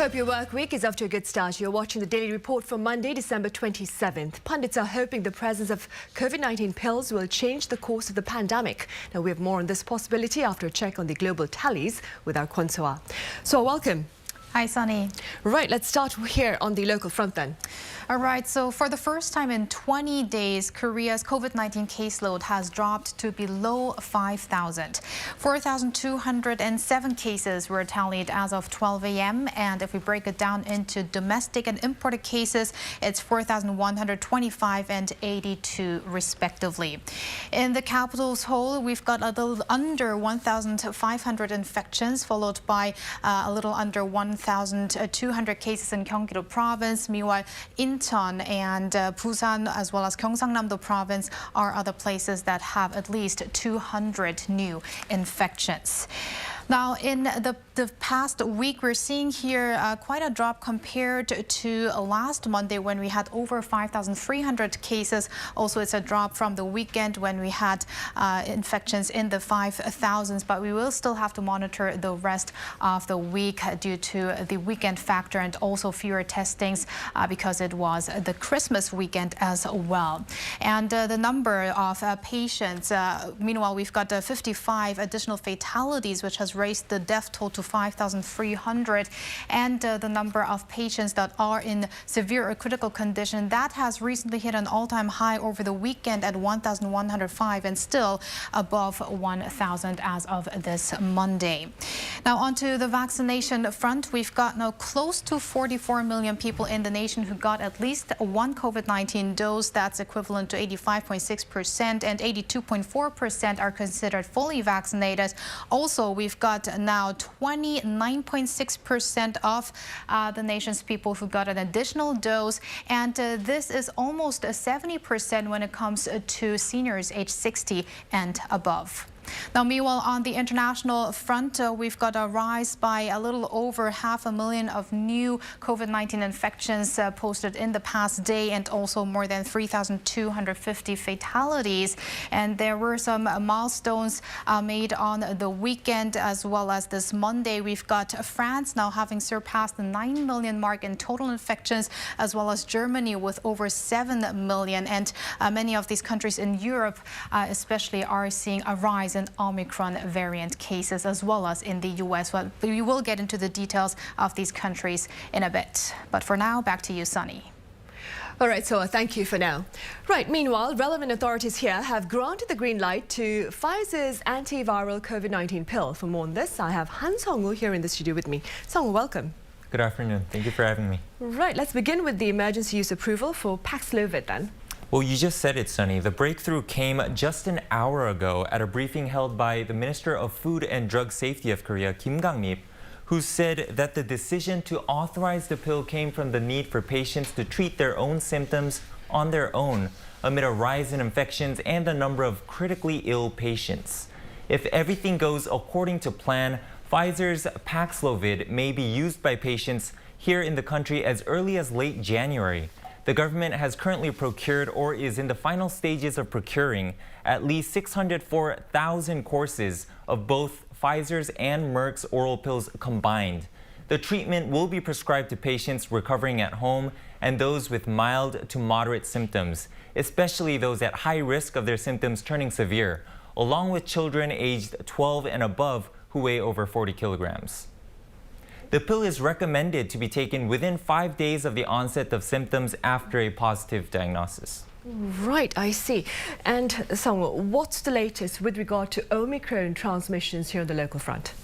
Hope your work week is off to a good start. You're watching the Daily Report for Monday, December 27th. Pundits are hoping the presence of COVID-19 pills will change the course of the pandemic. Now, we have more on this possibility after a check on the global tallies with our Kwon. So, welcome. Hi, Sunny. Right, let's start here on the local front then. All right, so for the first time in 20 days, Korea's COVID-19 caseload has dropped to below 5,000. 4,207 cases were tallied as of 12 a.m. And if we break it down into domestic and imported cases, it's 4,125 and 82 respectively. In the capital's whole, we've got a little under 1,500 infections, followed by a little under 1,200 cases in Gyeonggi-do province. Meanwhile, Incheon and Busan, as well as Gyeongsangnam-do province, are other places that have at least 200 new infections. Now, in the past week, we're seeing here quite a drop compared to last Monday when we had over 5,300 cases. Also, it's a drop from the weekend when we had infections in the 5,000s, but we will still have to monitor the rest of the week due to the weekend factor and also fewer testings because it was the Christmas weekend as well. And the number of patients, meanwhile, we've got 55 additional fatalities, which has raised the death toll to 5,300, and the number of patients that are in severe or critical condition, that has recently hit an all-time high over the weekend at 1,105 and still above 1,000 as of this Monday. Now, onto the vaccination front, we've got now close to 44 million people in the nation who got at least one COVID-19 dose. That's equivalent to 85.6%, and 82.4% are considered fully vaccinated. Also, we've got now 29.6% of the nation's people who got an additional dose, and this is almost 70% when it comes to seniors age 60 and above. Now, meanwhile, on the international front, we've got a rise by a little over 500,000 of new COVID-19 infections posted in the past day, and also more than 3,250 fatalities. And there were some milestones made on the weekend as well as this Monday. We've got France now having surpassed the 9 million mark in total infections, as well as Germany with over 7 million. And many of these countries in Europe especially are seeing a rise in Omicron variant cases, as well as in the U.S. Well, we will get into the details of these countries in a bit. But for now, back to you, Sunny. All right, so thank you for now. Right, meanwhile, relevant authorities here have granted the green light to Pfizer's antiviral COVID-19 pill. For more on this, I have Han Sung-woo here in the studio with me. Sung-woo, welcome. Good afternoon. Thank you for having me. Right, let's begin with the emergency use approval for Paxlovid then. Well, you just said it, Sunny. The breakthrough came just an hour ago at a briefing held by the Minister of Food and Drug Safety of Korea, Kim Gang-mip, who said that the decision to authorize the pill came from the need for patients to treat their own symptoms on their own amid a rise in infections and a number of critically ill patients. If everything goes according to plan, Pfizer's Paxlovid may be used by patients here in the country as early as late January. The government has currently procured or is in the final stages of procuring at least 604,000 courses of both Pfizer's and Merck's oral pills combined. The treatment will be prescribed to patients recovering at home and those with mild to moderate symptoms, especially those at high risk of their symptoms turning severe, along with children aged 12 and above who weigh over 40 kilograms. The pill is recommended to be taken within 5 days of the onset of symptoms after a positive diagnosis. Right, I see. And Sung-woo, what's the latest with regard to Omicron transmissions here on the local front?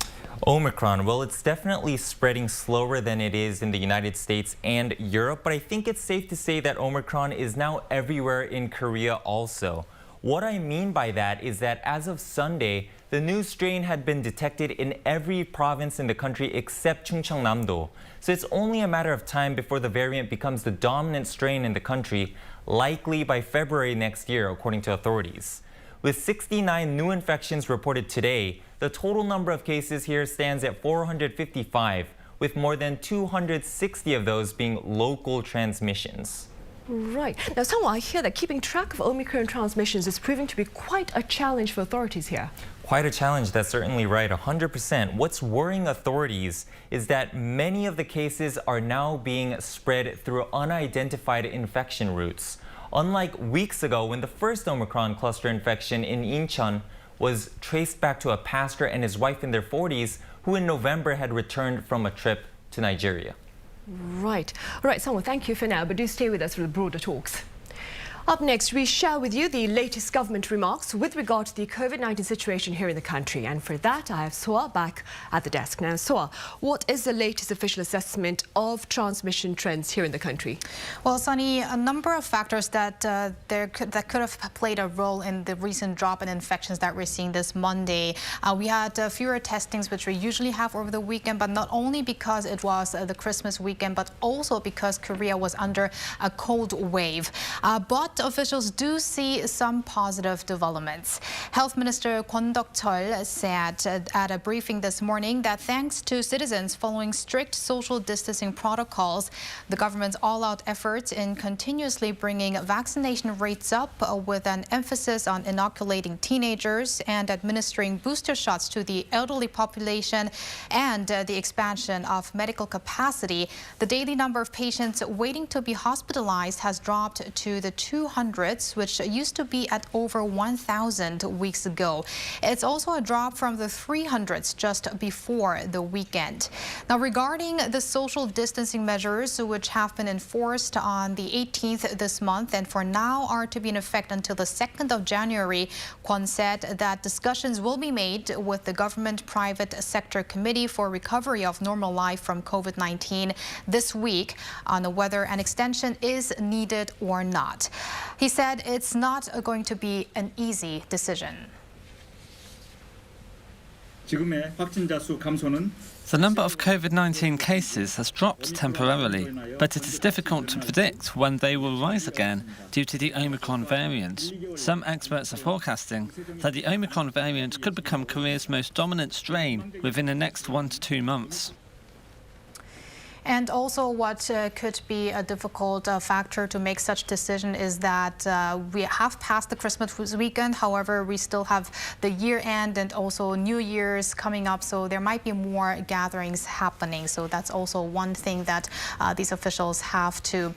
Omicron, well, it's definitely spreading slower than it is in the United States and Europe, but I think it's safe to say that Omicron is now everywhere in Korea also. What I mean by that is that as of Sunday, the new strain had been detected in every province in the country except Chungcheongnam-do. So it's only a matter of time before the variant becomes the dominant strain in the country, likely by February next year, according to authorities. With 69 new infections reported today, the total number of cases here stands at 455, with more than 260 of those being local transmissions. Right. Now, Sangwoo, I hear that keeping track of Omicron transmissions is proving to be quite a challenge for authorities here. Quite a challenge, that's certainly right, 100%. What's worrying authorities is that many of the cases are now being spread through unidentified infection routes. Unlike weeks ago when the first Omicron cluster infection in Incheon was traced back to a pastor and his wife in their 40s who in November had returned from a trip to Nigeria. Right. All right, Sangwoo, thank you for now, but do stay with us for the broader talks. Up next, we share with you the latest government remarks with regard to the COVID-19 situation here in the country. And for that, I have Soa back at the desk. Now, Soa, what is the latest official assessment of transmission trends here in the country? Well, Sunny, a number of factors that could have played a role in the recent drop in infections that we're seeing this Monday. We had fewer testings, which we usually have over the weekend, but not only because it was the Christmas weekend, but also because Korea was under a cold wave. But officials do see some positive developments. Health Minister Kwon Dok-chol said at a briefing this morning that thanks to citizens following strict social distancing protocols, the government's all-out efforts in continuously bringing vaccination rates up with an emphasis on inoculating teenagers and administering booster shots to the elderly population and the expansion of medical capacity, the daily number of patients waiting to be hospitalized has dropped to the 200s, which used to be at over 1,000 weeks ago. It's also a drop from the 300s just before the weekend. Now, regarding the social distancing measures, which have been enforced on the 18th this month and for now are to be in effect until the 2nd of January, Kwon said that discussions will be made with the government-private sector committee for recovery of normal life from COVID-19 this week on whether an extension is needed or not. He said it's not going to be an easy decision. 지금의 확진자 수 감소는 The number of COVID-19 cases has dropped temporarily, but it is difficult to predict when they will rise again due to the Omicron variant. Some experts are forecasting that the Omicron variant could become Korea's most dominant strain within the next 1 to 2 months. And also what could be a difficult factor to make such decision is that we have passed the Christmas weekend. However, we still have the year end and also New Year's coming up. So there might be more gatherings happening. So that's also one thing that these officials have to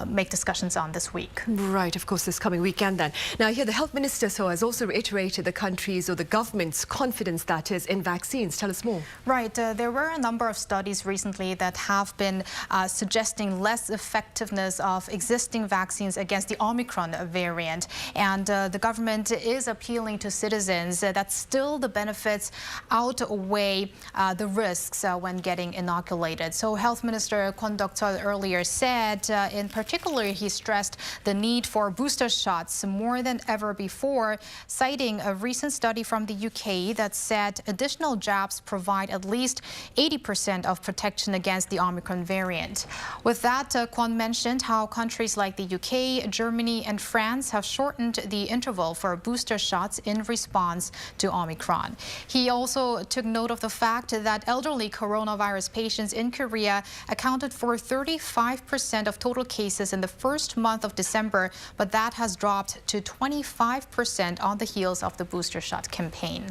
make discussions on this week. Right, of course, this coming weekend then. Now, here the health minister has also reiterated the country's or the government's confidence, that is, in vaccines. Tell us more. Right. There were a number of studies recently that have been suggesting less effectiveness of existing vaccines against the Omicron variant. And the government is appealing to citizens that still the benefits outweigh the risks when getting inoculated. So Health Minister Kwon Dok-chol earlier said, in particular, he stressed the need for booster shots more than ever before, citing a recent study from the UK that said additional jabs provide at least 80% of protection against the Omicron variant. With that, Kwon mentioned how countries like the UK, Germany, and France have shortened the interval for booster shots in response to Omicron. He also took note of the fact that elderly coronavirus patients in Korea accounted for 35% of total cases in the first month of December, but that has dropped to 25% on the heels of the booster shot campaign.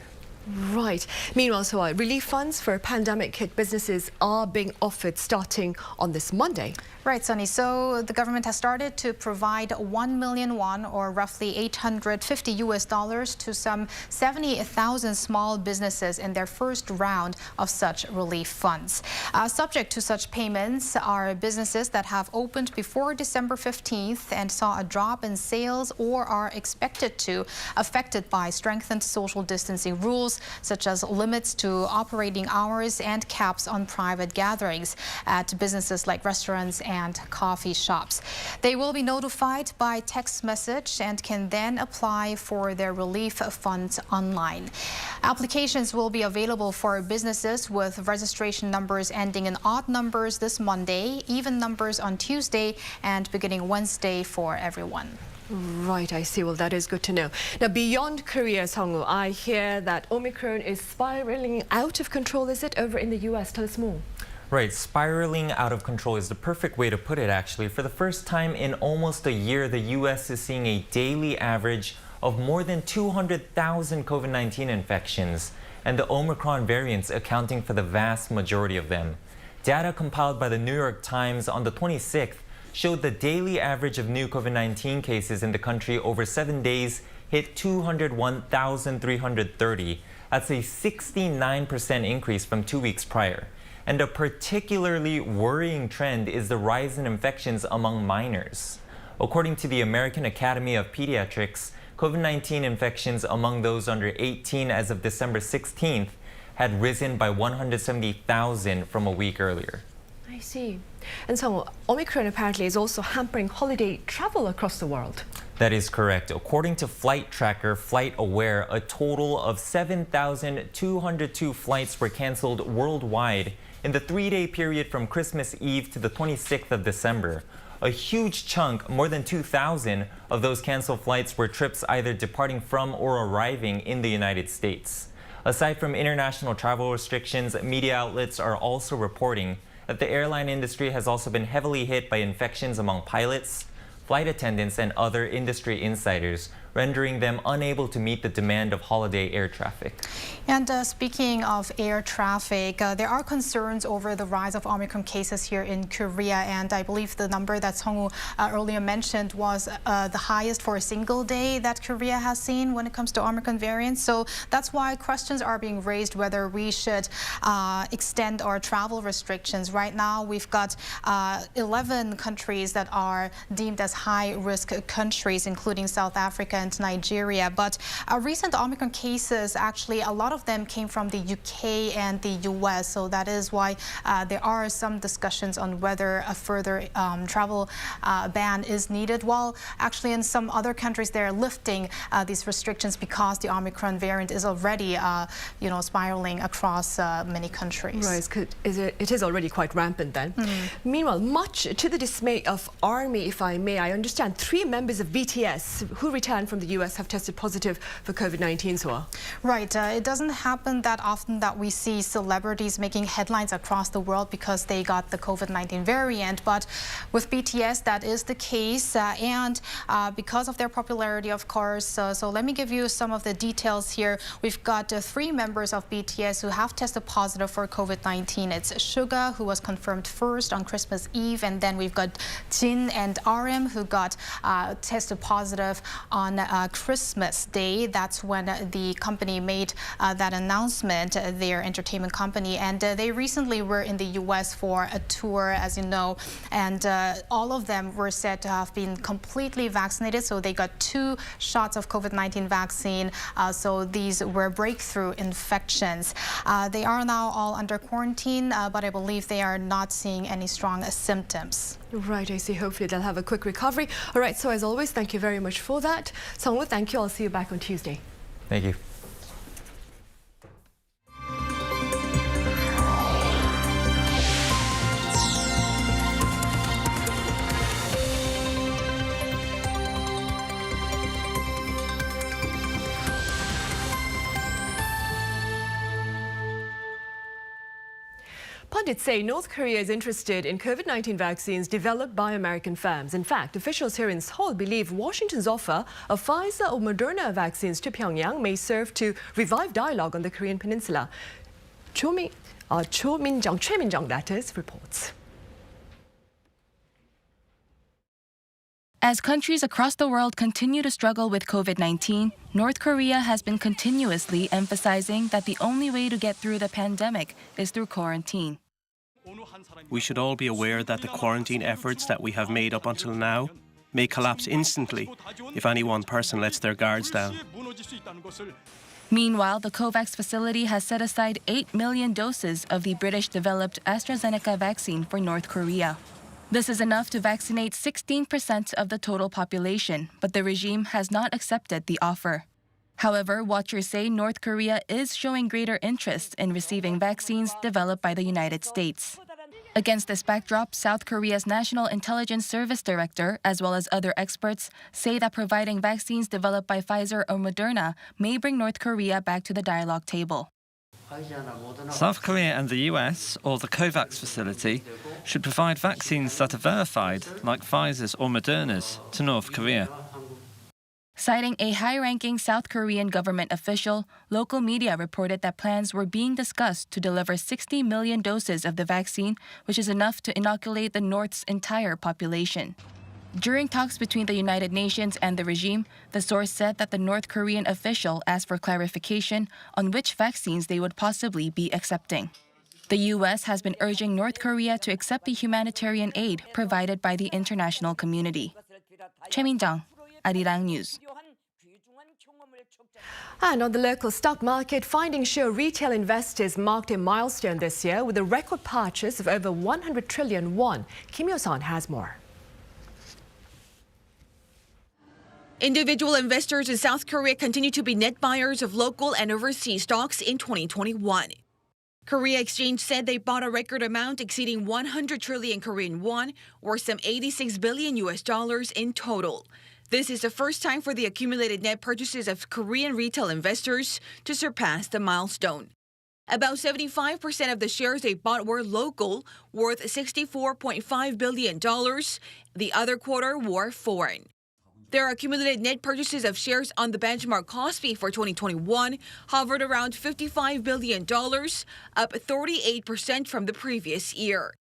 Right. Meanwhile, so relief funds for pandemic-hit businesses are being offered starting on this Monday. Right, Sunny. So the government has started to provide 1 million won, or roughly $850 to some 70,000 small businesses in their first round of such relief funds. Subject to such payments are businesses that have opened before December 15th and saw a drop in sales or are expected to, affected by strengthened social distancing rules, such as limits to operating hours and caps on private gatherings at businesses like restaurants and coffee shops. They will be notified by text message and can then apply for their relief funds online. Applications will be available for businesses with registration numbers ending in odd numbers this Monday, even numbers on Tuesday, and beginning Wednesday for everyone. Right, I see. Well, that is good to know. Now, beyond Korea, Sangwoo, I hear that Omicron is spiraling out of control. Is it over in the US? Tell us more. Right, spiraling out of control is the perfect way to put it, actually. For the first time in almost a year, the U.S. is seeing a daily average of more than 200,000 COVID-19 infections, and the Omicron variants accounting for the vast majority of them. Data compiled by the New York Times on the 26th showed the daily average of new COVID-19 cases in the country over 7 days hit 201,330. That's a 69% increase from 2 weeks prior. And a particularly worrying trend is the rise in infections among minors. According to the American Academy of Pediatrics, COVID-19 infections among those under 18 as of December 16th had risen by 170,000 from a week earlier. I see. And so Omicron apparently is also hampering holiday travel across the world. That is correct. According to flight tracker FlightAware, a total of 7,202 flights were canceled worldwide in the 3-day period from Christmas Eve to the 26th of December. A huge chunk, more than 2,000 of those canceled flights were trips either departing from or arriving in the United States. Aside from international travel restrictions, media outlets are also reporting that the airline industry has also been heavily hit by infections among pilots, flight attendants, and other industry insiders, rendering them unable to meet the demand of holiday air traffic. And speaking of air traffic, there are concerns over the rise of Omicron cases here in Korea, and I believe the number that Sung-woo earlier mentioned was the highest for a single day that Korea has seen when it comes to Omicron variants. So that's why questions are being raised whether we should extend our travel restrictions. Right now, we've got 11 countries that are deemed as high-risk countries, including South Africa and Nigeria. But recent Omicron cases, actually, a lot of them came from the UK and the US. So that is why there are some discussions on whether a further travel ban is needed. While actually in some other countries, they're lifting these restrictions because the Omicron variant is already, spiraling across many countries. Right, it is already quite rampant then. Meanwhile, much to the dismay of ARMY, if I may, I understand 3 members of BTS who returned from the US have tested positive for COVID-19, Soa. Right. It doesn't happen that often that we see celebrities making headlines across the world because they got the COVID-19 variant. But with BTS, that is the case. And because of their popularity, of course. So let me give you some of the details here. We've got 3 members of BTS who have tested positive for COVID-19. It's Suga, who was confirmed first on Christmas Eve. And then we've got Jin and RM, who got tested positive on Christmas Day. That's when the company made that announcement, their entertainment company. And they recently were in the US for a tour, as you know. And all of them were said to have been completely vaccinated. So they got 2 shots of COVID-19 vaccine. So these were breakthrough infections. They are now all under quarantine, but I believe they are not seeing any strong symptoms. Right, I see. Hopefully they'll have a quick recovery. All right, so as always, thank you very much for that. Sung-woo, thank you. I'll see you back on Tuesday. Thank you. Pundits say North Korea is interested in COVID-19 vaccines developed by American firms. In fact, officials here in Seoul believe Washington's offer of Pfizer or Moderna vaccines to Pyongyang may serve to revive dialogue on the Korean peninsula. Choi Min-jung, that is, reports. As countries across the world continue to struggle with COVID-19, North Korea has been continuously emphasizing that the only way to get through the pandemic is through quarantine. We should all be aware that the quarantine efforts that we have made up until now may collapse instantly if any one person lets their guards down. Meanwhile, the COVAX facility has set aside 8 million doses of the British-developed AstraZeneca vaccine for North Korea. This is enough to vaccinate 16% of the total population, but the regime has not accepted the offer. However, watchers say North Korea is showing greater interest in receiving vaccines developed by the United States. Against this backdrop, South Korea's National Intelligence Service Director, as well as other experts, say that providing vaccines developed by Pfizer or Moderna may bring North Korea back to the dialogue table. South Korea and the US, or the COVAX facility, should provide vaccines that are verified, like Pfizer's or Moderna's, to North Korea. Citing a high-ranking South Korean government official, local media reported that plans were being discussed to deliver 60 million doses of the vaccine, which is enough to inoculate the North's entire population. During talks between the United Nations and the regime, the source said that the North Korean official asked for clarification on which vaccines they would possibly be accepting. The U.S. has been urging North Korea to accept the humanitarian aid provided by the international community. Choi Min-jung, Arirang News. And on the local stock market, findings show retail investors marked a milestone this year with a record purchase of over 100 trillion won. Kim Yo-sun has more. Individual investors in South Korea continue to be net buyers of local and overseas stocks in 2021. Korea Exchange said they bought a record amount exceeding 100 trillion Korean won, or some $86 billion in total. This is the first time for the accumulated net purchases of Korean retail investors to surpass the milestone. About 75% of the shares they bought were local, worth $64.5 billion. The other quarter were foreign. Their accumulated net purchases of shares on the benchmark Kospi for 2021 hovered around $55 billion, up 38% from the previous year.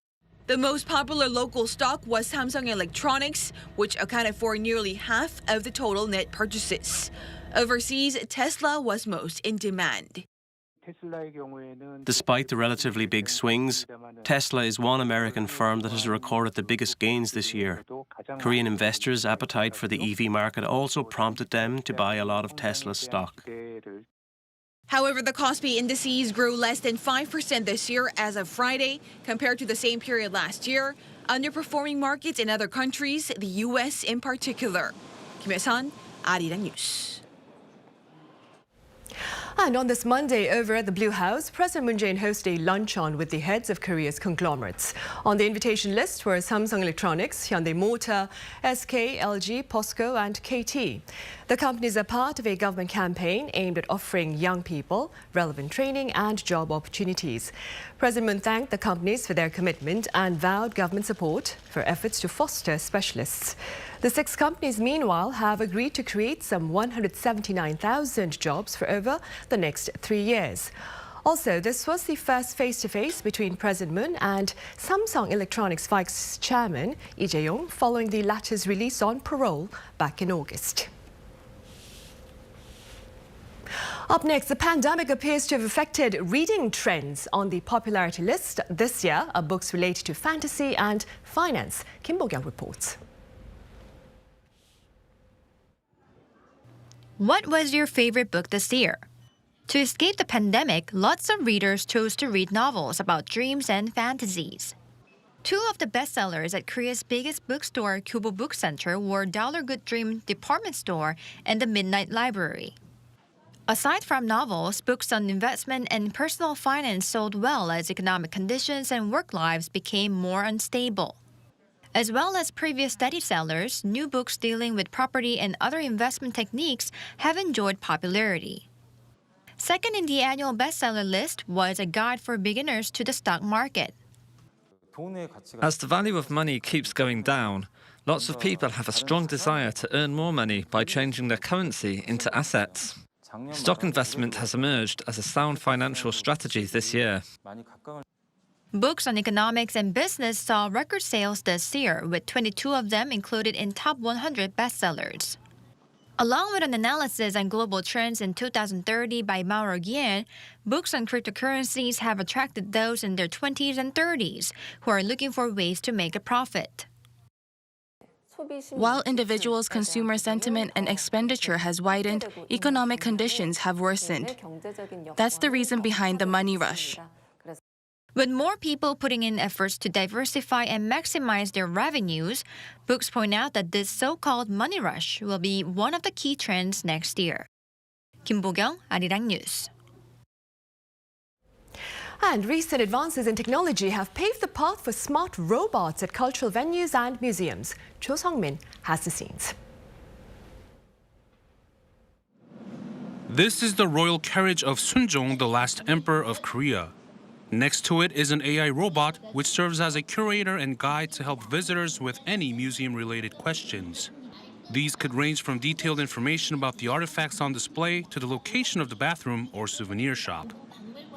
The most popular local stock was Samsung Electronics, which accounted for nearly half of the total net purchases. Overseas, Tesla was most in demand. Despite the relatively big swings, Tesla is one American firm that has recorded the biggest gains this year. Korean investors' appetite for the EV market also prompted them to buy a lot of Tesla stock. However, the Kospi indices grew less than 5% this year as of Friday, compared to the same period last year, underperforming markets in other countries, the U.S. in particular. Kim Yo-sun, Arirang News. And on this Monday, over at the Blue House, President Moon Jae-in hosted a luncheon with the heads of Korea's conglomerates. On the invitation list were Samsung Electronics, Hyundai Motor, SK, LG, POSCO and KT. The companies are part of a government campaign aimed at offering young people relevant training and job opportunities. President Moon thanked the companies for their commitment and vowed government support for efforts to foster specialists. The 6 companies, meanwhile, have agreed to create some 179,000 jobs for over the next 3 years. Also, this was the first face-to-face between President Moon and Samsung Electronics Vice Chairman Lee Jae-yong following the latter's release on parole back in August. Up next, the pandemic appears to have affected reading trends. On the popularity list this year are books related to fantasy and finance. Kim Bo-kyung reports. What was your favorite book this year? To escape the pandemic, lots of readers chose to read novels about dreams and fantasies. 2 of the bestsellers at Korea's biggest bookstore, Kyobo Book Center, were Dollar Good Dream Department Store and The Midnight Library. Aside from novels, books on investment and personal finance sold well as economic conditions and work lives became more unstable. As well as previous steady sellers, new books dealing with property and other investment techniques have enjoyed popularity. Second in the annual bestseller list was A Guide for Beginners to the Stock Market. As the value of money keeps going down, lots of people have a strong desire to earn more money by changing their currency into assets. Stock investment has emerged as a sound financial strategy this year. Books on economics and business saw record sales this year, with 22 of them included in top 100 bestsellers. Along with an analysis on global trends in 2030 by Mauro Guillen, books on cryptocurrencies have attracted those in their 20s and 30s who are looking for ways to make a profit. While individuals' consumer sentiment and expenditure has widened, economic conditions have worsened. That's the reason behind the money rush. With more people putting in efforts to diversify and maximize their revenues, books point out that this so-called money rush will be one of the key trends next year. Kim Bo-kyung, Arirang News. And recent advances in technology have paved the path for smart robots at cultural venues and museums. Cho Sung-min has the scenes. This is the royal carriage of Sunjong, the last emperor of Korea. Next to it is an AI robot which serves as a curator and guide to help visitors with any museum-related questions. These could range from detailed information about the artifacts on display to the location of the bathroom or souvenir shop.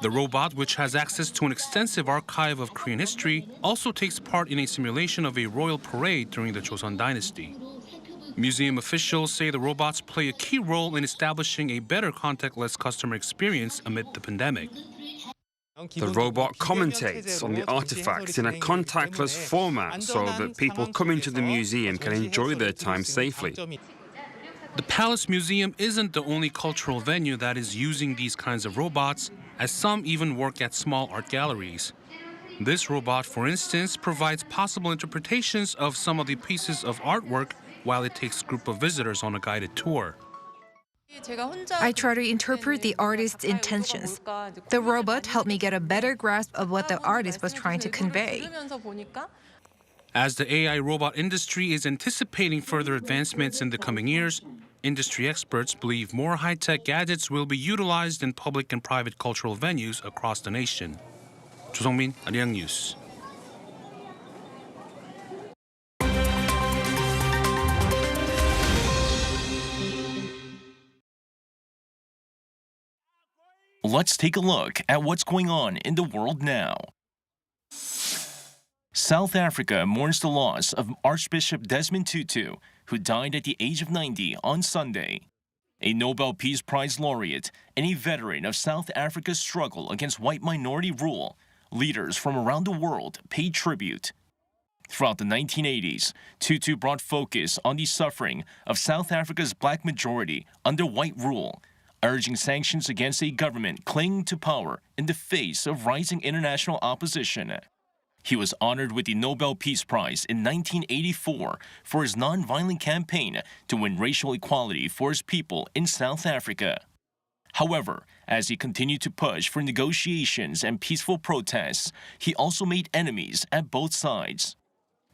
The robot, which has access to an extensive archive of Korean history, also takes part in a simulation of a royal parade during the Joseon Dynasty. Museum officials say the robots play a key role in establishing a better contactless customer experience amid the pandemic. The robot commentates on the artifacts in a contactless format so that people coming to the museum can enjoy their time safely. The Palace Museum isn't the only cultural venue that is using these kinds of robots, as some even work at small art galleries. This robot, for instance, provides possible interpretations of some of the pieces of artwork while it takes a group of visitors on a guided tour. I try to interpret the artist's intentions. The robot helped me get a better grasp of what the artist was trying to convey. As the AI robot industry is anticipating further advancements in the coming years, industry experts believe more high-tech gadgets will be utilized in public and private cultural venues across the nation. 조성민, Arirang News. Let's take a look at what's going on in the world now. South Africa mourns the loss of Archbishop Desmond Tutu, who died at the age of 90 on Sunday. A Nobel Peace Prize laureate and a veteran of South Africa's struggle against white minority rule, leaders from around the world paid tribute. Throughout the 1980s, Tutu brought focus on the suffering of South Africa's black majority under white rule, urging sanctions against a government clinging to power in the face of rising international opposition. He was honored with the Nobel Peace Prize in 1984 for his nonviolent campaign to win racial equality for his people in South Africa. However, as he continued to push for negotiations and peaceful protests, he also made enemies at both sides.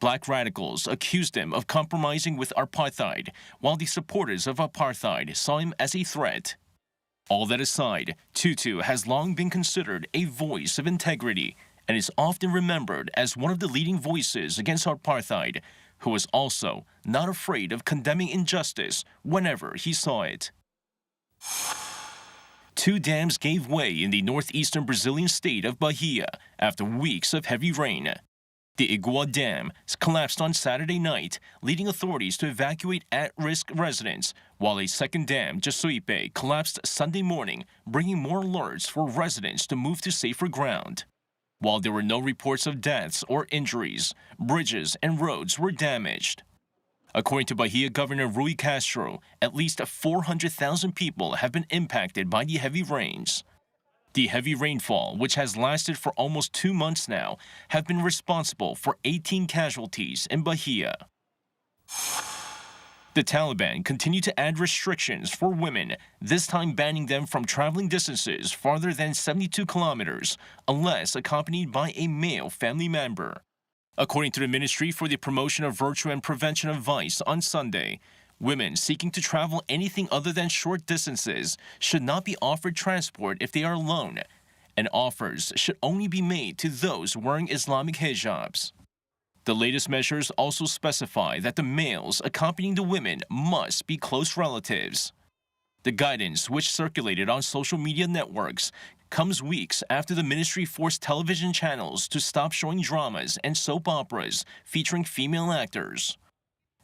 Black radicals accused him of compromising with apartheid, while the supporters of apartheid saw him as a threat. All that aside, Tutu has long been considered a voice of integrity and is often remembered as one of the leading voices against apartheid, who was also not afraid of condemning injustice whenever he saw it. Two dams gave way in the northeastern Brazilian state of Bahia after weeks of heavy rain. The Iguá Dam collapsed on Saturday night, leading authorities to evacuate at-risk residents, while a second dam, Jacuípe, collapsed Sunday morning, bringing more alerts for residents to move to safer ground. While there were no reports of deaths or injuries, bridges and roads were damaged. According to Bahia Governor Rui Castro, at least 400,000 people have been impacted by the heavy rains. The heavy rainfall, which has lasted for almost 2 months now, have been responsible for 18 casualties in Bahia. The Taliban continue to add restrictions for women, this time banning them from traveling distances farther than 72 kilometers, unless accompanied by a male family member. According to the Ministry for the Promotion of Virtue and Prevention of Vice on Sunday, women seeking to travel anything other than short distances should not be offered transport if they are alone, and offers should only be made to those wearing Islamic hijabs. The latest measures also specify that the males accompanying the women must be close relatives. The guidance, which circulated on social media networks, comes weeks after the ministry forced television channels to stop showing dramas and soap operas featuring female actors.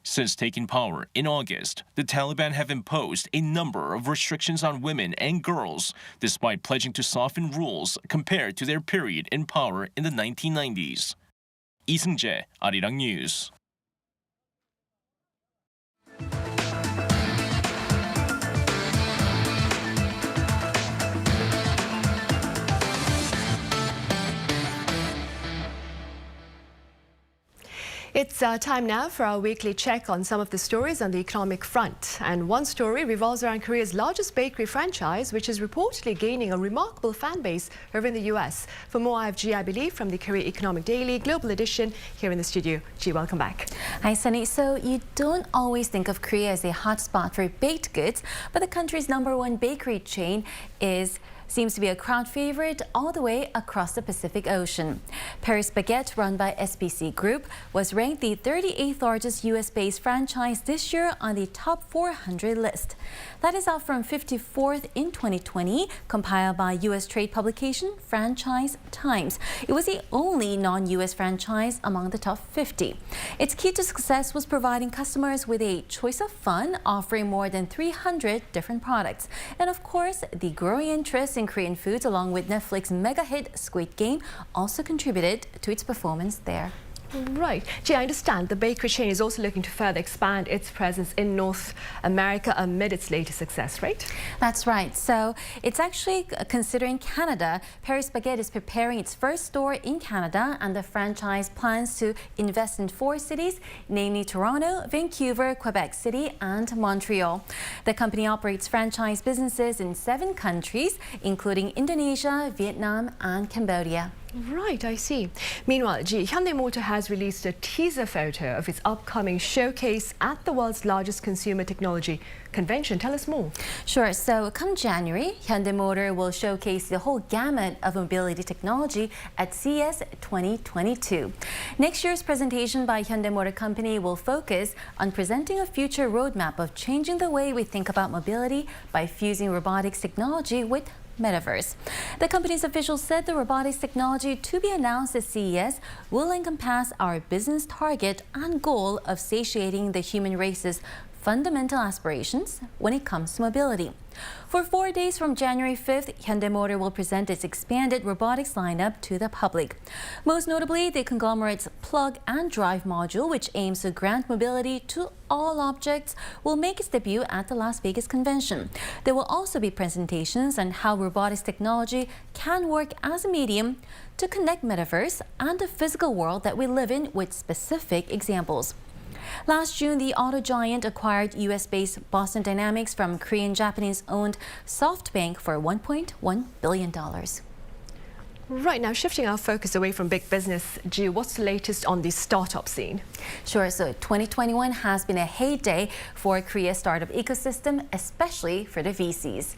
Since taking power in August, the Taliban have imposed a number of restrictions on women and girls, despite pledging to soften rules compared to their period in power in the 1990s. 이승재, Arirang News. It's time now for our weekly check on some of the stories on the economic front. And one story revolves around Korea's largest bakery franchise, which is reportedly gaining a remarkable fan base over in the US. For more, I have Ji, I believe, from the Korea Economic Daily Global Edition here in the studio. Ji, welcome back. Hi, Sunny. So you don't always think of Korea as a hotspot for baked goods, but the country's #1 bakery chain seems to be a crowd favorite all the way across the Pacific Ocean. Paris Baguette, run by SBC Group, was ranked the 38th largest US-based franchise this year on the top 400 list. That is up from 54th in 2020, compiled by US trade publication Franchise Times. It was the only non-US franchise among the top 50. Its key to success was providing customers with a choice of fun, offering more than 300 different products. And of course, the growing interest in Korean foods, along with Netflix mega hit Squid Game, also contributed to its performance there. Right. Ji, I understand the bakery chain is also looking to further expand its presence in North America amid its latest success, right? That's right. So it's actually considering Canada. Paris Baguette is preparing its first store in Canada, and the franchise plans to invest in 4 cities, namely Toronto, Vancouver, Quebec City, and Montreal. The company operates franchise businesses in 7 countries, including Indonesia, Vietnam, and Cambodia. Right, I see. Meanwhile, Ji, Hyundai Motor has released a teaser photo of its upcoming showcase at the world's largest consumer technology convention. Tell us more. Sure. So come January, Hyundai Motor will showcase the whole gamut of mobility technology at CES 2022. Next year's presentation by Hyundai Motor Company will focus on presenting a future roadmap of changing the way we think about mobility by fusing robotics technology with metaverse. The company's officials said the robotics technology to be announced at CES will encompass our business target and goal of satiating the human race's fundamental aspirations when it comes to mobility. For 4 days from January 5th, Hyundai Motor will present its expanded robotics lineup to the public. Most notably, the conglomerate's plug and drive module, which aims to grant mobility to all objects, will make its debut at the Las Vegas convention. There will also be presentations on how robotics technology can work as a medium to connect metaverse and the physical world that we live in, with specific examples. Last June, the auto giant acquired US-based Boston Dynamics from Korean-Japanese-owned SoftBank for $1.1 billion. Right, now shifting our focus away from big business, Ji, what's the latest on the startup scene? Sure, so 2021 has been a heyday for Korea's startup ecosystem, especially for the VCs.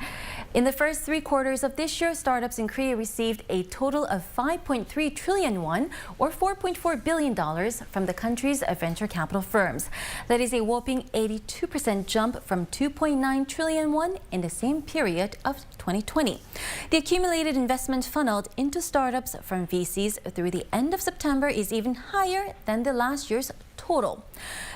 In the first 3 quarters of this year, startups in Korea received a total of 5.3 trillion won, or $4.4 billion, from the country's venture capital firms. That is a whopping 82% jump from 2.9 trillion won in the same period of 2020. The accumulated investment funneled into startups from VCs through the end of September is even higher than the last year's total.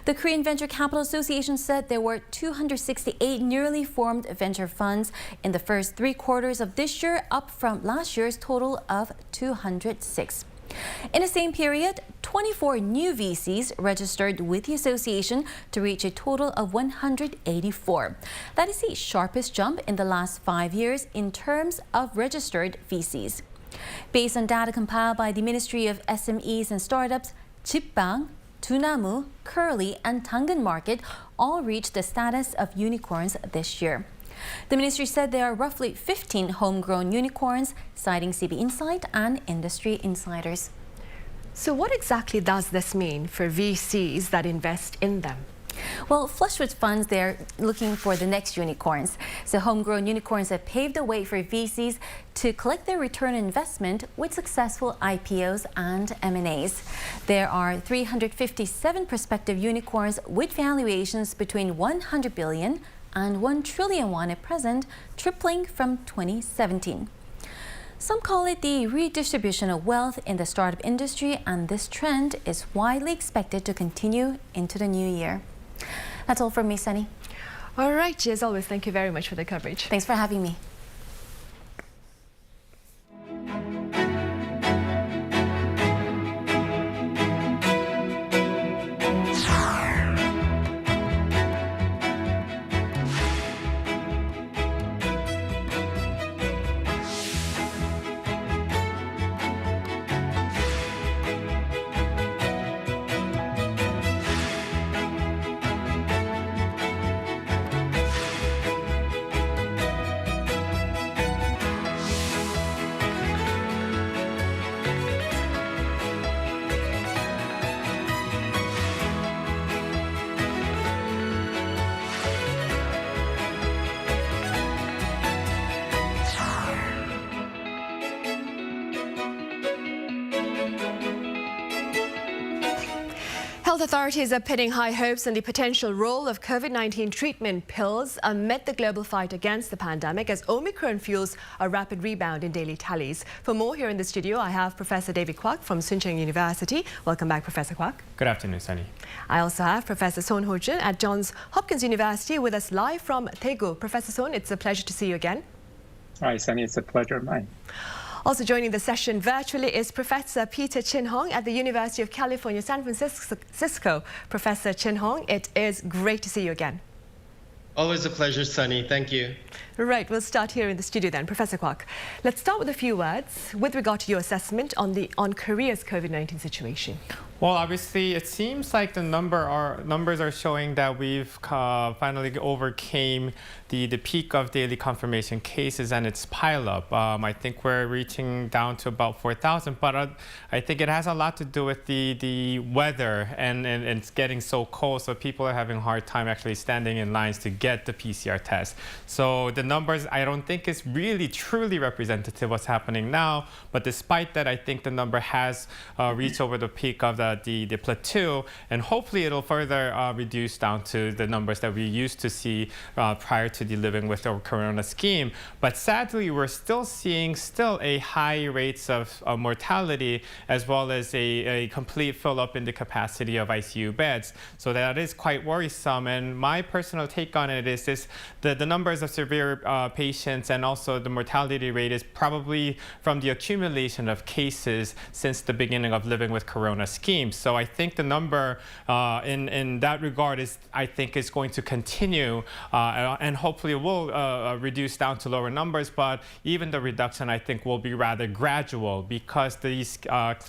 The Korean Venture Capital Association said there were 268 newly formed venture funds in the first 3 quarters of this year, up from last year's total of 206. In the same period, 24 new VCs registered with the association to reach a total of 184. That is the sharpest jump in the last 5 years in terms of registered VCs. Based on data compiled by the Ministry of SMEs and Startups, Jipbang, Dunamu, Curly, and Tangan Market all reached the status of unicorns this year. The ministry said there are roughly 15 homegrown unicorns, citing CB Insight and industry insiders. So what exactly does this mean for VCs that invest in them? Well, flush with funds, they're looking for the next unicorns. So homegrown unicorns have paved the way for VCs to collect their return on investment with successful IPOs and M&As. There are 357 prospective unicorns with valuations between 100 billion and 1 trillion won at present, tripling from 2017. Some call it the redistribution of wealth in the startup industry, and this trend is widely expected to continue into the new year. That's all from me, Sunny. All right, as always, thank you very much for the coverage. Thanks for having me. Health authorities are pinning high hopes on the potential role of COVID-19 treatment pills amid the global fight against the pandemic as Omicron fuels a rapid rebound in daily tallies. For more, here in the studio, I have Professor David Kwak from Suncheon University. Welcome back, Professor Kwak. Good afternoon, Sunny. I also have Professor Son Ho-jun at Johns Hopkins University with us live from Daegu. Professor Son, it's a pleasure to see you again. Hi, Sunny. It's a pleasure of mine. Also joining the session virtually is Professor Peter Chin Hong at the University of California, San Francisco. Professor Chin Hong, it is great to see you again. Always a pleasure, Sunny. Thank you. Right, we'll start here in the studio then. Professor Kwak, let's start with a few words with regard to your assessment on Korea's COVID-19 situation. Well, obviously, it seems like the numbers are showing that we've finally overcame the peak of daily confirmation cases and its pileup. I think we're reaching down to about 4,000, but I think it has a lot to do with the weather and it's getting so cold, so people are having a hard time actually standing in lines to get the PCR test. So the numbers, I don't think is really truly representative of what's happening now, but despite that, I think the number has reached over the peak of the plateau, and hopefully it'll further reduce down to the numbers that we used to see prior to the living with our corona scheme. But sadly, we're still seeing a high rates of mortality, as well as a complete fill up in the capacity of ICU beds. So that is quite worrisome. And my personal take on it is the numbers of severe patients and also the mortality rate is probably from the accumulation of cases since the beginning of living with corona scheme. So I think the number in that regard is going to continue and hopefully will reduce down to lower numbers. But even the reduction, I think, will be rather gradual because these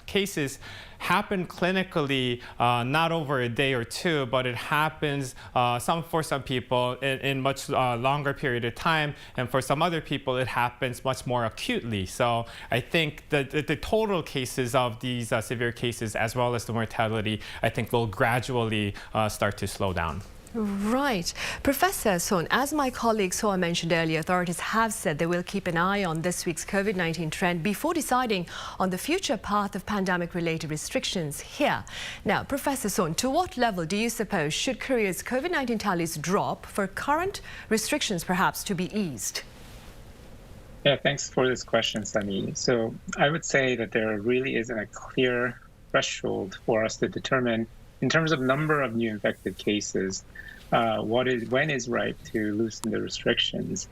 cases happen clinically not over a day or two, but it happens for some people in much longer period of time, and for some other people it happens much more acutely. So I think the total cases of these severe cases as well as the mortality, I think, will gradually start to slow down. Right. Professor Son, as my colleague Soa mentioned earlier, authorities have said they will keep an eye on this week's COVID-19 trend before deciding on the future path of pandemic-related restrictions here. Now, Professor Son, to what level do you suppose should Korea's COVID-19 tallies drop for current restrictions perhaps to be eased? Yeah, thanks for this question, Sunny. So I would say that there really isn't a clear threshold for us to determine in terms of number of new infected cases, when is right to loosen the restrictions.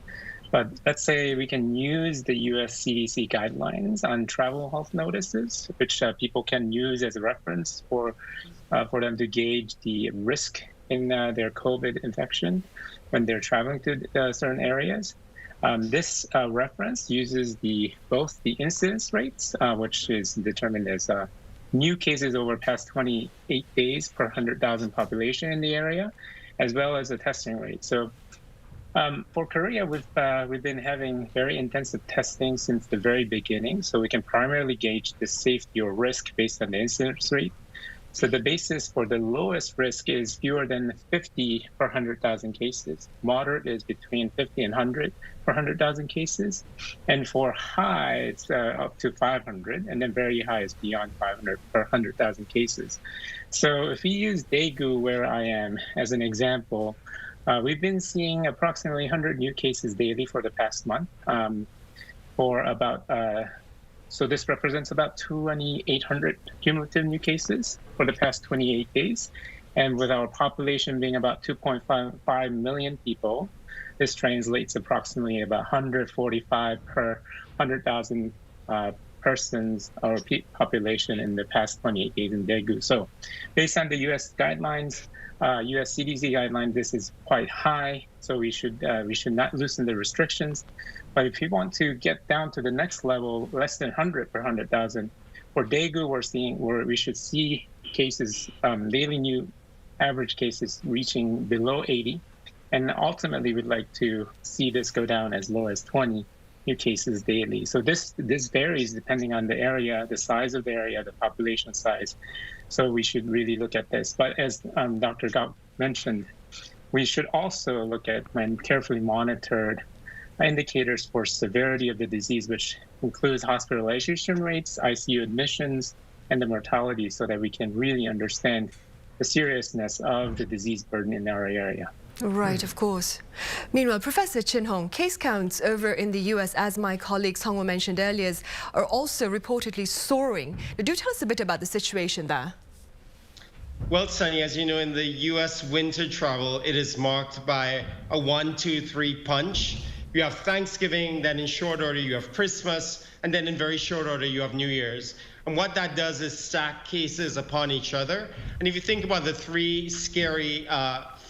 But let's say we can use the US CDC guidelines on travel health notices, which people can use as a reference for them to gauge the risk in their COVID infection when they're traveling to certain areas. This reference uses both the incidence rates, which is determined as new cases over past 28 days per 100,000 population in the area, as well as the testing rate. So for Korea, we've been having very intensive testing since the very beginning, so we can primarily gauge the safety or risk based on the incidence rate. So the basis for the lowest risk is fewer than 50 per 100,000 cases. Moderate is between 50 and 100 per 100,000 cases. And for high, it's up to 500. And then very high is beyond 500 per 100,000 cases. So if we use Daegu, where I am, as an example, we've been seeing approximately 100 new cases daily for the past month for about so this represents about 2,800 cumulative new cases for the past 28 days. And with our population being about 2.5 million people, this translates approximately about 145 per 100,000 persons or population in the past 28 days in Daegu. So based on the US guidelines, US CDC guidelines, this is quite high. So we should not loosen the restrictions. But if you want to get down to the next level, less than 100 per 100,000, for Daegu, we should see cases, daily new average cases reaching below 80. And ultimately, we'd like to see this go down as low as 20 new cases daily. So this varies depending on the area, the size of the area, the population size. So we should really look at this. But as Dr. Gao mentioned, we should also look at and carefully monitored indicators for severity of the disease, which includes hospitalization rates, ICU admissions, and the mortality, so that we can really understand the seriousness of the disease burden in our area. Right, of course. Meanwhile, Professor Chin Hong, case counts over in the US, as my colleague Song mentioned earlier, are also reportedly soaring. Now, do tell us a bit about the situation there. Well, Sunny, as you know, in the U.S. winter travel, it is marked by a 1, 2, 3 punch. You have Thanksgiving, then in short order you have Christmas, and then in very short order you have New Year's. And what that does is stack cases upon each other. And if you think about the three scary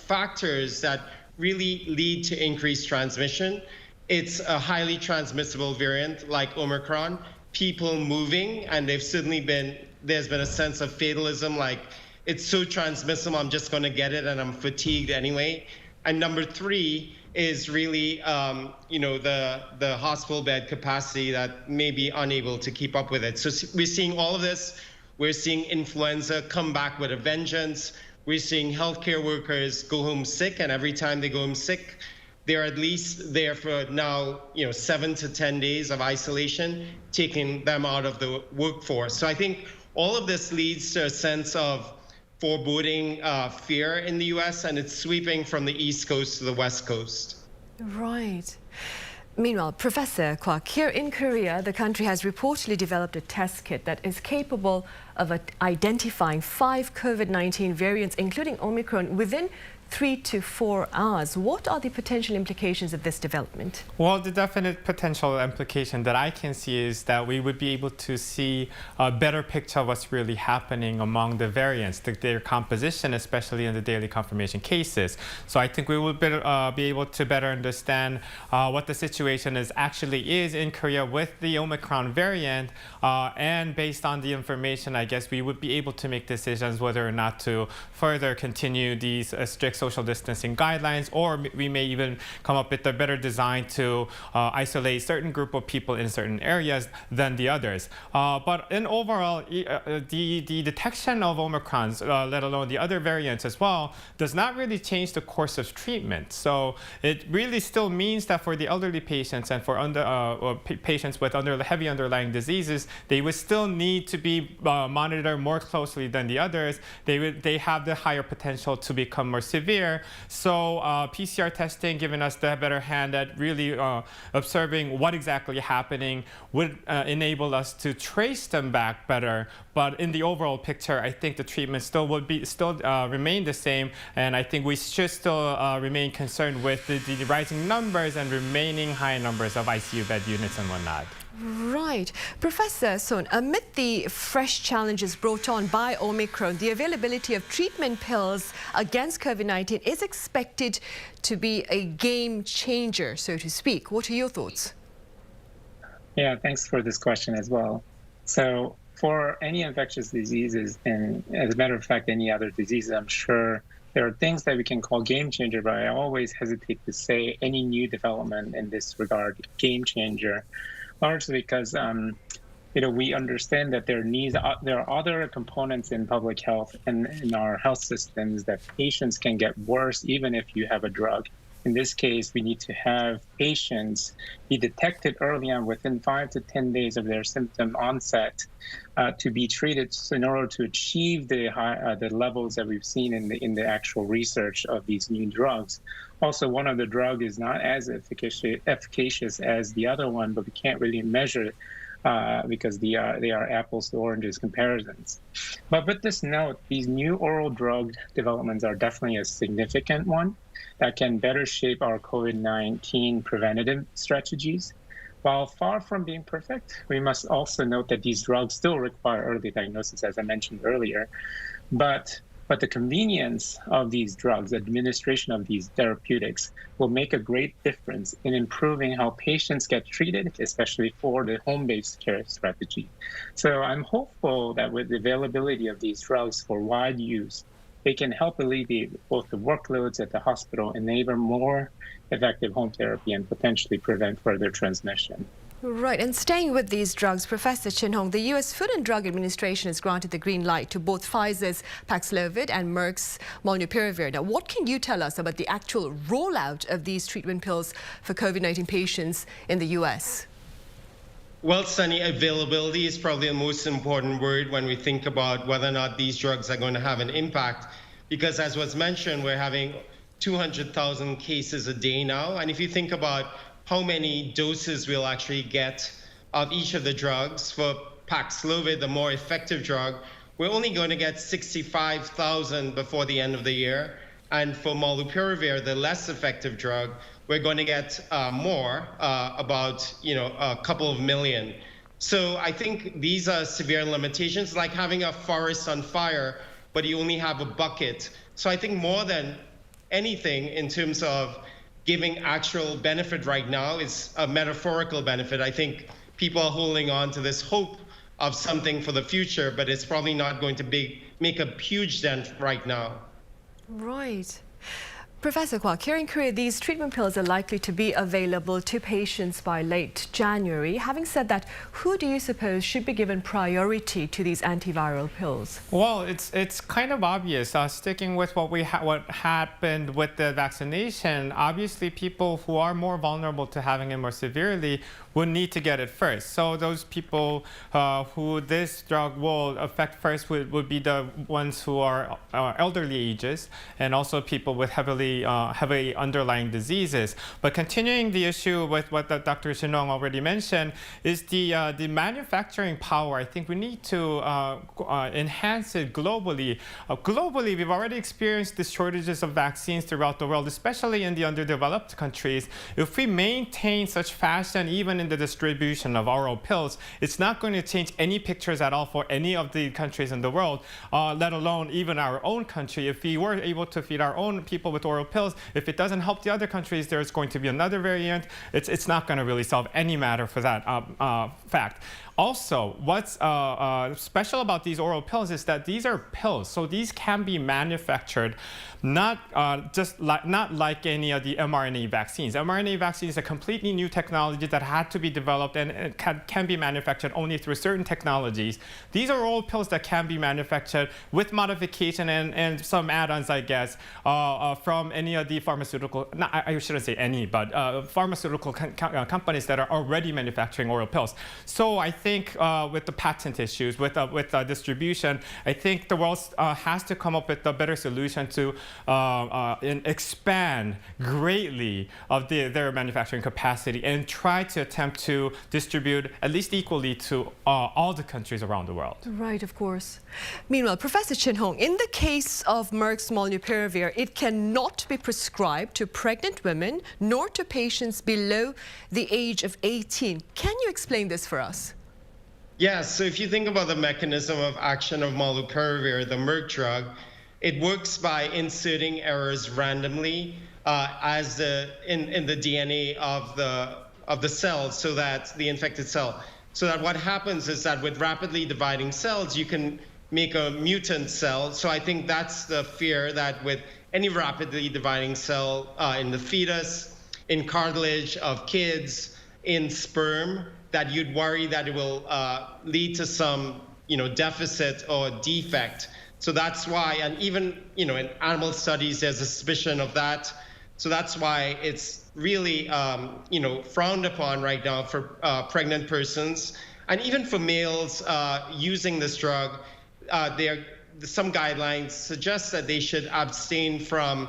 factors that really lead to increased transmission, it's a highly transmissible variant like Omicron, people moving, and there's been a sense of fatalism, like it's so transmissible, I'm just going to get it and I'm fatigued anyway. And number 3 is really, the hospital bed capacity that may be unable to keep up with it. So we're seeing all of this. We're seeing influenza come back with a vengeance. We're seeing healthcare workers go home sick, and every time they go home sick, they're at least there for now, 7 to 10 days of isolation, taking them out of the workforce. So I think all of this leads to a sense of foreboding fear in the U.S., and it's sweeping from the East Coast to the West Coast. Right. Meanwhile, Professor Kwak, here in Korea, the country has reportedly developed a test kit that is capable of identifying 5 COVID-19 variants, including Omicron, within 3 to 4 hours. What are the potential implications of this development? Well, the definite potential implication that I can see is that we would be able to see a better picture of what's really happening among the variants, their composition, especially in the daily confirmation cases. So I think we will be able to better understand what the situation actually is in Korea with the Omicron variant. And based on the information, I guess we would be able to make decisions whether or not to further continue these strict social distancing guidelines, or we may even come up with a better design to isolate certain group of people in certain areas than the others. But in overall, the detection of Omicrons, let alone the other variants as well, does not really change the course of treatment. So it really still means that for the elderly patients and for patients with heavy underlying diseases, they would still need to be monitored more closely than the others. They have the higher potential to become more severe. So PCR testing giving us the better hand at really observing what exactly happening would enable us to trace them back better. But in the overall picture, I think the treatment still remain the same, and I think we should still remain concerned with the rising numbers and remaining high numbers of ICU bed units and whatnot. Right. Professor Son, amid the fresh challenges brought on by Omicron, the availability of treatment pills against COVID-19 is expected to be a game changer, so to speak. What are your thoughts? Yeah, thanks for this question as well. So for any infectious diseases, and as a matter of fact, any other diseases, I'm sure there are things that we can call game changer, but I always hesitate to say any new development in this regard, game changer. Largely because we understand that there are other components in public health and in our health systems that patients can get worse even if you have a drug. In this case, we need to have patients be detected early on within 5 to 10 days of their symptom onset to be treated in order to achieve the levels that we've seen in the actual research of these new drugs. Also, one of the drugs is not as efficacious as the other one, but we can't really measure it because they are apples to oranges comparisons. But with this note, these new oral drug developments are definitely a significant one that can better shape our COVID-19 preventative strategies. While far from being perfect, we must also note that these drugs still require early diagnosis, as I mentioned earlier. But the convenience of these drugs, administration of these therapeutics, will make a great difference in improving how patients get treated, especially for the home-based care strategy. So I'm hopeful that with the availability of these drugs for wide use, they can help alleviate both the workloads at the hospital, enable more effective home therapy, and potentially prevent further transmission. Right, and staying with these drugs, Professor Chin Hong, the U.S. Food and Drug Administration has granted the green light to both Pfizer's Paxlovid and Merck's Molnupiravir. Now, what can you tell us about the actual rollout of these treatment pills for COVID-19 patients in the U.S.? Well, Sunny, availability is probably the most important word when we think about whether or not these drugs are going to have an impact. Because as was mentioned, we're having 200,000 cases a day now. And if you think about how many doses we'll actually get of each of the drugs, for Paxlovid, the more effective drug, we're only going to get 65,000 before the end of the year. And for molnupiravir, the less effective drug, we're going to get more, about a couple of million. So I think these are severe limitations, like having a forest on fire, but you only have a bucket. So I think more than anything in terms of giving actual benefit right now is a metaphorical benefit. I think people are holding on to this hope of something for the future, but it's probably not going to make a huge dent right now. Right. Professor Kwak, here in Korea, these treatment pills are likely to be available to patients by late January. Having said that, who do you suppose should be given priority to these antiviral pills? Well, it's kind of obvious. Sticking with what happened with the vaccination, obviously people who are more vulnerable to having it more severely would need to get it first. So those people who this drug will affect first would be the ones who are elderly ages and also people with heavy underlying diseases. But continuing the issue with what Dr. Shin-Hong already mentioned is the manufacturing power. I think we need to enhance it globally. Globally, we've already experienced the shortages of vaccines throughout the world, especially in the underdeveloped countries. If we maintain such fashion, even in the distribution of oral pills, it's not going to change any pictures at all for any of the countries in the world, let alone even our own country. If we were able to feed our own people with oral pills, if it doesn't help the other countries, there's going to be another variant. It's not going to really solve any matter for that fact. Also, what's special about these oral pills is that these are pills, so these can be manufactured not like any of the mRNA vaccines. mRNA vaccines is a completely new technology that had to be developed and it can be manufactured only through certain technologies. These are oral pills that can be manufactured with modification and some add-ons, I guess, from any of the pharmaceutical, I shouldn't say any, but pharmaceutical companies that are already manufacturing oral pills. So I think with the patent issues, with distribution, I think the world has to come up with a better solution to expand greatly of their manufacturing capacity and try to attempt to distribute at least equally to all the countries around the world. Right, of course. Meanwhile, Professor Shin-Hong, in the case of Merck's molnupiravir, it cannot be prescribed to pregnant women nor to patients below the age of 18. Can you explain this for us? Yes, so if you think about the mechanism of action of molnupiravir, the Merck drug, it works by inserting errors randomly in the DNA of the cell, so that the infected cell. So that what happens is that with rapidly dividing cells, you can make a mutant cell. So I think that's the fear, that with any rapidly dividing cell in the fetus, in cartilage of kids, in sperm, that you'd worry that it will lead to some, deficit or defect. So that's why, and even, in animal studies, there's a suspicion of that. So that's why it's really, frowned upon right now for pregnant persons. And even for males using this drug, some guidelines suggest that they should abstain from,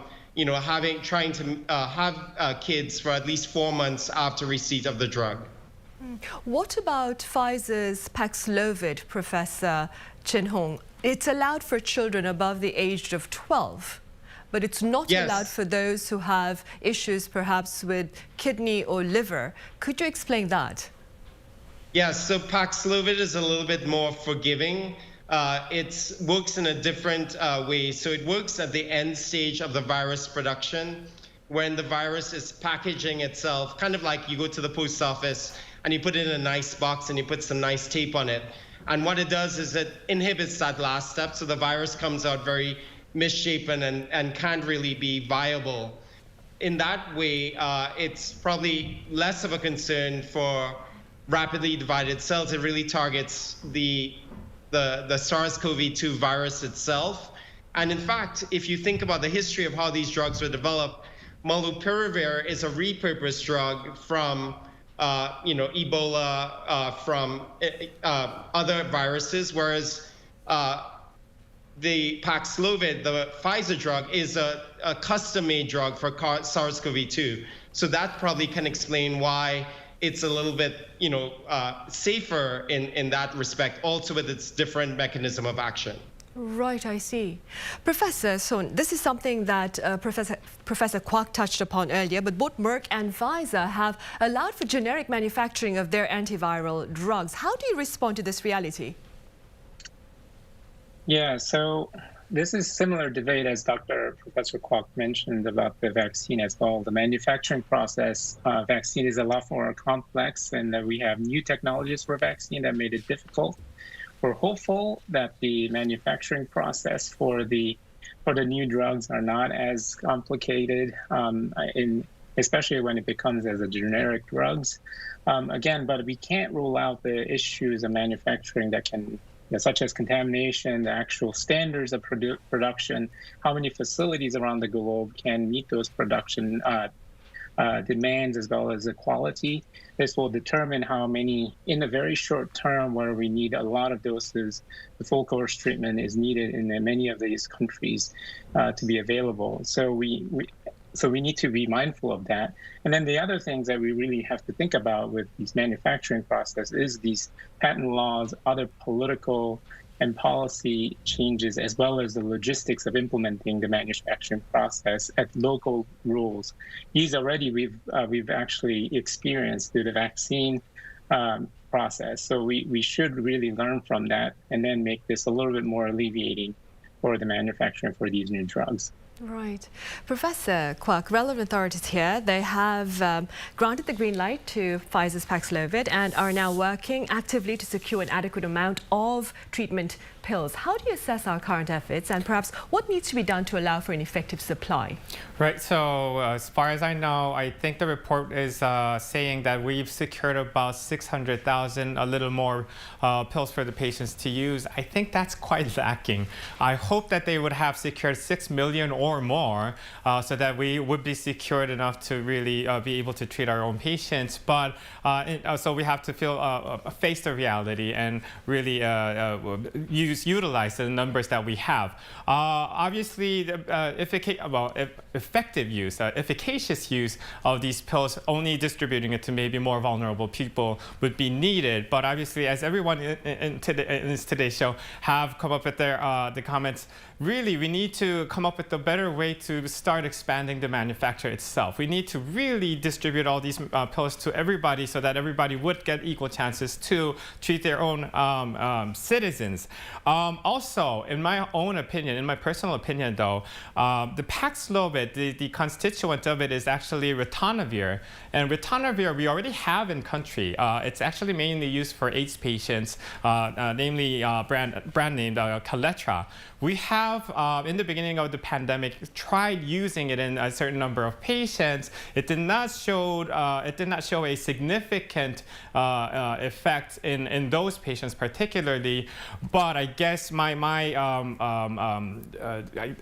trying to have kids for at least 4 months after receipt of the drug. What about Pfizer's Paxlovid, Professor Shin-Hong? It's allowed for children above the age of 12, but it's not allowed for those who have issues perhaps with kidney or liver. Could you explain that? Yes, so Paxlovid is a little bit more forgiving. It works in a different way. So it works at the end stage of the virus production, when the virus is packaging itself, kind of like you go to the post office and you put it in a nice box and you put some nice tape on it. And what it does is it inhibits that last step, so the virus comes out very misshapen and can't really be viable. In that way, it's probably less of a concern for rapidly divided cells. It really targets the SARS-CoV-2 virus itself. And in fact, if you think about the history of how these drugs were developed, molnupiravir is a repurposed drug from Ebola from other viruses, whereas the Paxlovid, the Pfizer drug, is a custom-made drug for SARS-CoV-2. So that probably can explain why it's a little bit, safer in that respect, also with its different mechanism of action. Right, I see. Professor Sun, this is something that Professor Kwok touched upon earlier, but both Merck and Pfizer have allowed for generic manufacturing of their antiviral drugs. How do you respond to this reality? Yeah, so this is similar debate as Professor Kwok mentioned about the vaccine as well. The manufacturing process, vaccine is a lot more complex, and we have new technologies for vaccine that made it difficult. We're hopeful that the manufacturing process for the new drugs are not as complicated, especially when it becomes as a generic drugs. But we can't rule out the issues of manufacturing that can, such as contamination, the actual standards of production, how many facilities around the globe can meet those production demands as well as the quality. This will determine how many, in the very short term, where we need a lot of doses, the full course treatment is needed in many of these countries to be available. So we need to be mindful of that. And then the other things that we really have to think about with these manufacturing process is these patent laws, other political and policy changes, as well as the logistics of implementing the manufacturing process at local rules. These already we've actually experienced through the vaccine process. So we should really learn from that and then make this a little bit more alleviating for the manufacturing for these new drugs. Right. Professor Kwok, relevant authorities here, they have granted the green light to Pfizer's Paxlovid and are now working actively to secure an adequate amount of treatment pills. How do you assess our current efforts, and perhaps what needs to be done to allow for an effective supply? Right. So as far as I know, I think the report is saying that we've secured about 600,000, a little more pills for the patients to use. I think that's quite lacking. I hope that they would have secured 6 million or more so that we would be secured enough to really be able to treat our own patients. But so we have to face the reality and really utilize the numbers that we have. Obviously, effective use, efficacious use of these pills, only distributing it to maybe more vulnerable people would be needed. But obviously, as everyone in today's show have come up with the comments, really, we need to come up with a better way to start expanding the manufacture itself. We need to really distribute all these pills to everybody so that everybody would get equal chances to treat their own citizens. Also, in my own opinion, in my personal opinion though, the Paxlovid, the constituent of it is actually ritonavir. And ritonavir we already have in country. It's actually mainly used for AIDS patients, namely brand named Kaletra. We have, in the beginning of the pandemic, tried using it in a certain number of patients. It did not show a significant effect in those patients particularly. But I guess my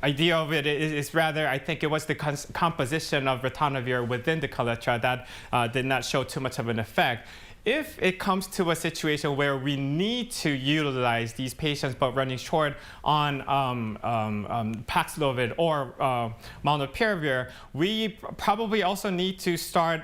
idea of it is rather, I think it was the composition of ritonavir within the Kaletra that did not show too much of an effect. If it comes to a situation where we need to utilize these patients but running short on Paxlovid or molnupiravir, we probably also need to start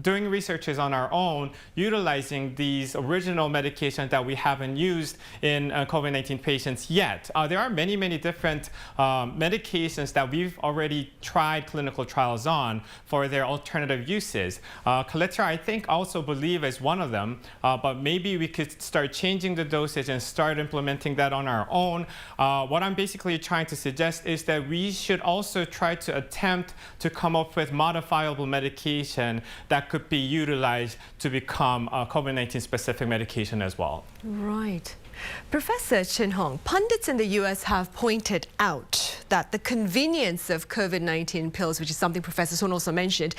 doing researches on our own, utilizing these original medications that we haven't used in COVID-19 patients yet. There are many, many different medications that we've already tried clinical trials on for their alternative uses. Kaletra, I think, also believe is one of them, but maybe we could start changing the dosage and start implementing that on our own. What I'm basically trying to suggest is that we should also try to attempt to come up with modifiable medication that could be utilized to become a COVID-19 specific medication as well. Right. Professor Chin Hong, pundits in the US have pointed out that the convenience of COVID-19 pills, which is something Professor Son also mentioned,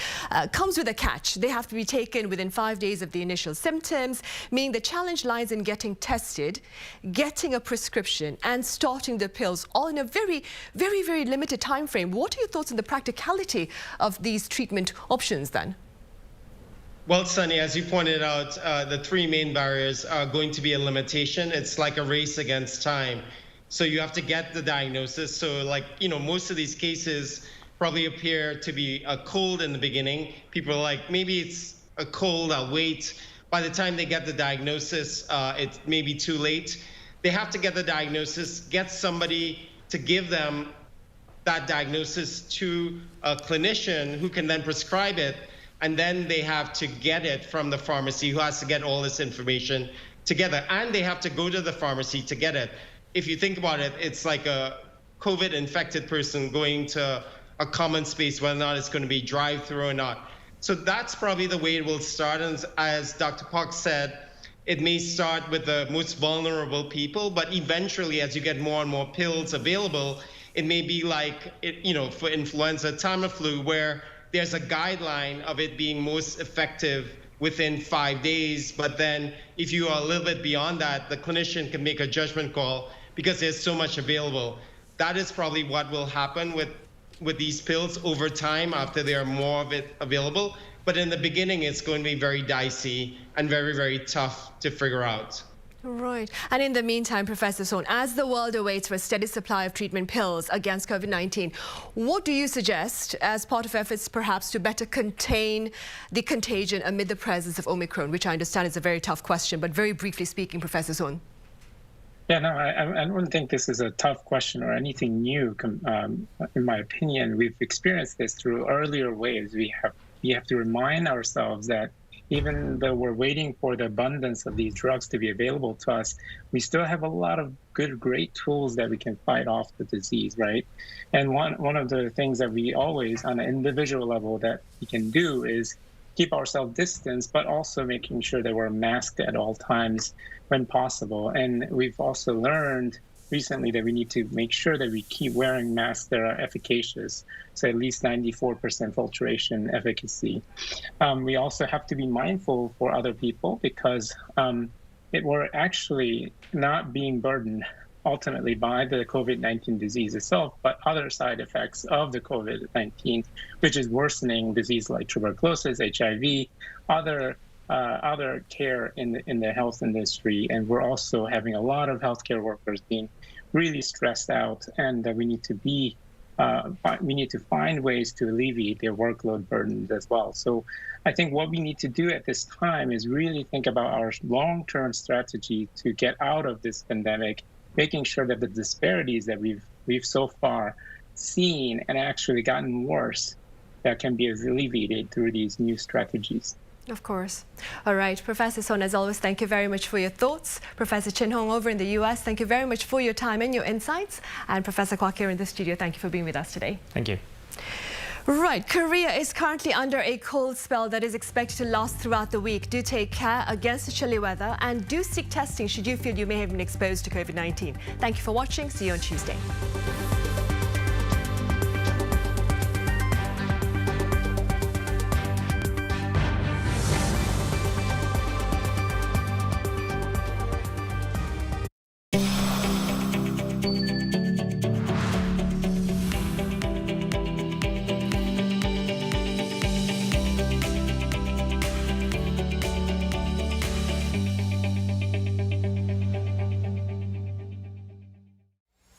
comes with a catch. They have to be taken within 5 days of the initial symptoms, meaning the challenge lies in getting tested, getting a prescription, and starting the pills, all in a very, very, very limited time frame. What are your thoughts on the practicality of these treatment options then? Well, Sunny, as you pointed out, the three main barriers are going to be a limitation. It's like a race against time. So you have to get the diagnosis. So most of these cases probably appear to be a cold in the beginning. People are like, maybe it's a cold, I'll wait. By the time they get the diagnosis, it may be too late. They have to get the diagnosis, get somebody to give them that diagnosis to a clinician who can then prescribe it, and then they have to get it from the pharmacy who has to get all this information together, and they have to go to the pharmacy to get it. If you think about it, it's like a COVID-infected person going to a common space, whether or not it's going to be drive-through or not. So that's probably the way it will start. And as Dr. Park said, it may start with the most vulnerable people, but eventually, as you get more and more pills available, it may be like, for influenza, Tamiflu, where there's a guideline of it being most effective within 5 days. But then if you are a little bit beyond that, the clinician can make a judgment call because there's so much available. That is probably what will happen with these pills over time after there are more of it available. But in the beginning, it's going to be very dicey and very, very tough to figure out. Right. And in the meantime, Professor Son, as the world awaits for a steady supply of treatment pills against COVID-19, what do you suggest as part of efforts perhaps to better contain the contagion amid the presence of Omicron, which I understand is a very tough question, but very briefly speaking, Professor Son? Yeah, no, I don't think this is a tough question or anything new. In my opinion, we've experienced this through earlier waves. We have to remind ourselves that even though we're waiting for the abundance of these drugs to be available to us, we still have a lot of great tools that we can fight off the disease, right? And one of the things that we always, on an individual level, that we can do is keep ourselves distanced, but also making sure that we're masked at all times when possible. And we've also learned recently that we need to make sure that we keep wearing masks that are efficacious, so at least 94% filtration efficacy. We also have to be mindful for other people because we're actually not being burdened ultimately by the COVID-19 disease itself, but other side effects of the COVID-19, which is worsening disease like tuberculosis, HIV, other care in the health industry. And we're also having a lot of healthcare workers being really stressed out, and that we need to find ways to alleviate their workload burdens as well. So I think what we need to do at this time is really think about our long-term strategy to get out of this pandemic, making sure that the disparities that we've so far seen and actually gotten worse, that can be alleviated through these new strategies. Of course. All right. Professor Son, as always, thank you very much for your thoughts. Professor Chin Hong over in the US, thank you very much for your time and your insights. And Professor Kwok here in the studio, thank you for being with us today. Thank you. Right. Korea is currently under a cold spell that is expected to last throughout the week. Do take care against the chilly weather and do seek testing should you feel you may have been exposed to COVID-19. Thank you for watching. See you on Tuesday.